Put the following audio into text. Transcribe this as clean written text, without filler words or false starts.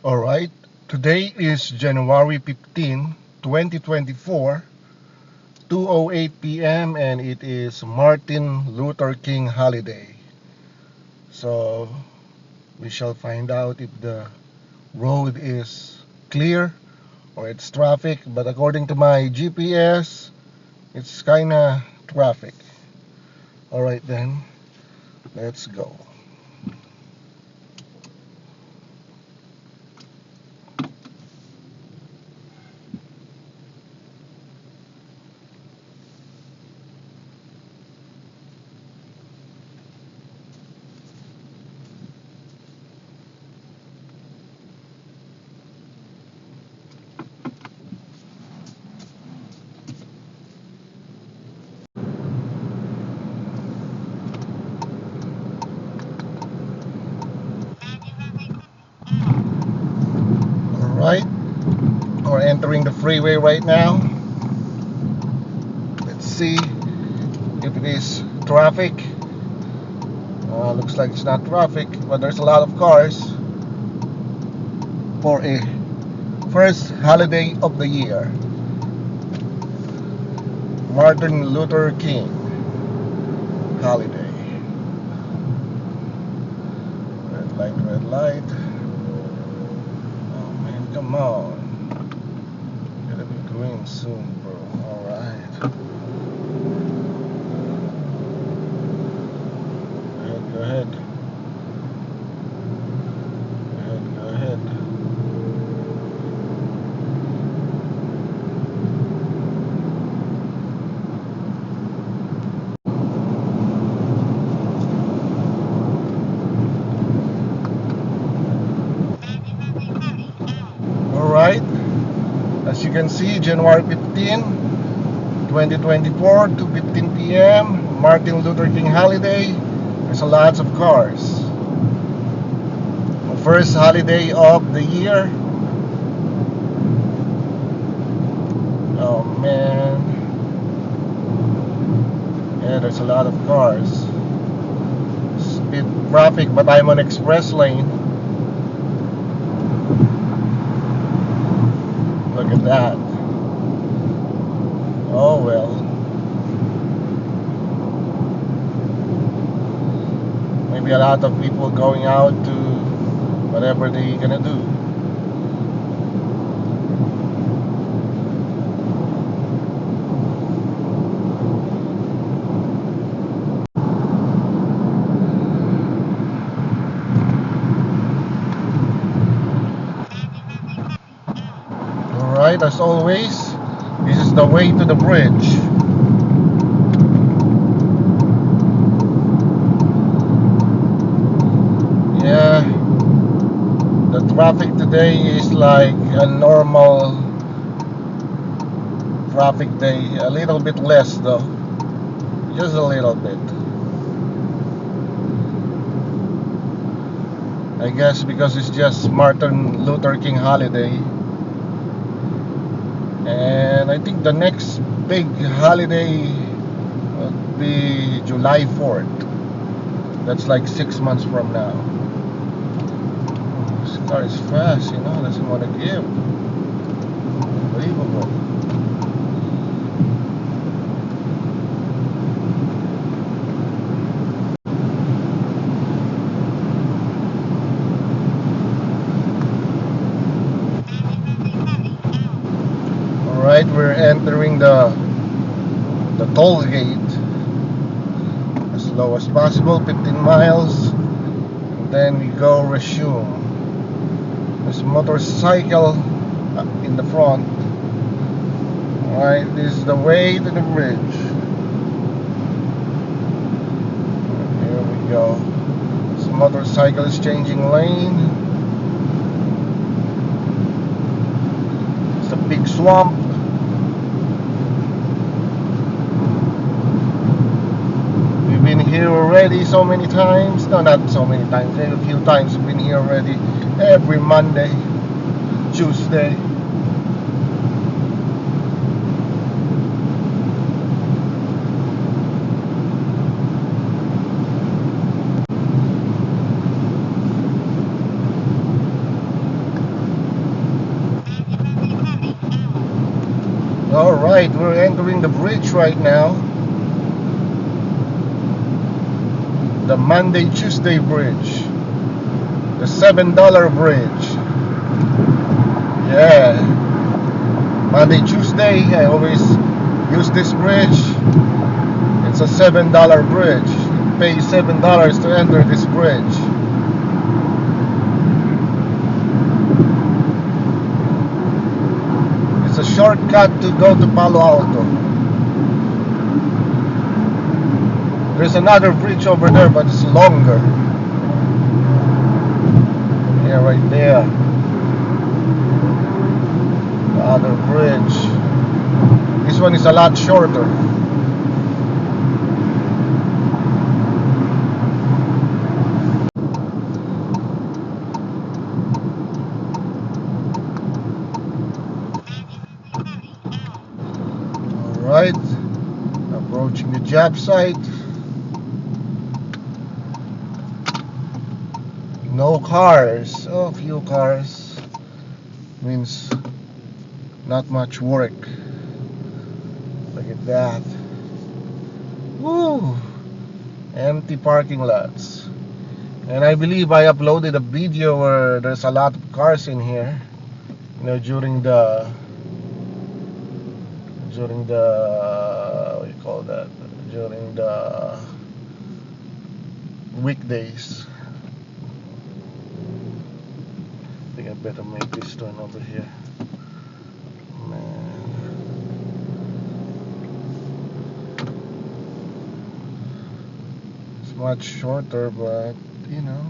Alright, today is January 15, 2024, 2:08 p.m. and it is Martin Luther King holiday. So we shall find out if the road is clear or it's traffic, but according to my GPS, it's kinda traffic. Alright then, let's go. Alright, we're entering the freeway right now. Let's see if it is traffic. Looks like it's not traffic, but there's a lot of cars for a first holiday of the year. Martin Luther King holiday. Red light. Oh man, come on. Gonna be green soon, bro. Alright. Go ahead. Go ahead. Alright. As you can see, January 15, 2024, 2:15 p.m. Martin Luther King holiday. There's a lots of cars. The first holiday of the year. Oh man. Yeah, there's a lot of cars. Speed traffic, but I'm on express lane. Look at that. Oh well. Maybe a lot of people going out to whatever they're gonna do. Alright, as always, this is the way to the bridge. Yeah, the traffic today is like a normal traffic day. A little bit less though. Just a little bit. I guess because it's just Martin Luther King holiday. And I think the next big holiday will be July 4th. That's like 6 months from now. This car is fast, doesn't want to give. Unbelievable. Alright, we're entering the toll gate as low as possible, 15 miles, and then we go resume. There's a motorcycle in the front. Alright, this is the way to the bridge. Here we go. This motorcycle is changing lane. It's a big swamp. Been here already so many times. No, not so many times. A few times we've been here already. Every Monday, Tuesday. Alright, we're entering the bridge right now. The Monday Tuesday bridge. The $7 bridge. Yeah. Monday Tuesday, I always use this bridge. It's a $7 bridge. You pay $7 to enter this bridge. It's a shortcut to go to Palo Alto. There's another bridge over there, but it's longer. Yeah, right there. The other bridge. This one is a lot shorter. Alright, approaching the job site. No cars. Oh, few cars. Means not much work. Look at that. Woo! Empty parking lots. And I believe I uploaded a video where there's a lot of cars in here. You know, during the what do you call that? During the weekdays. I think I better make this turn over here. Man. It's much shorter, but you know.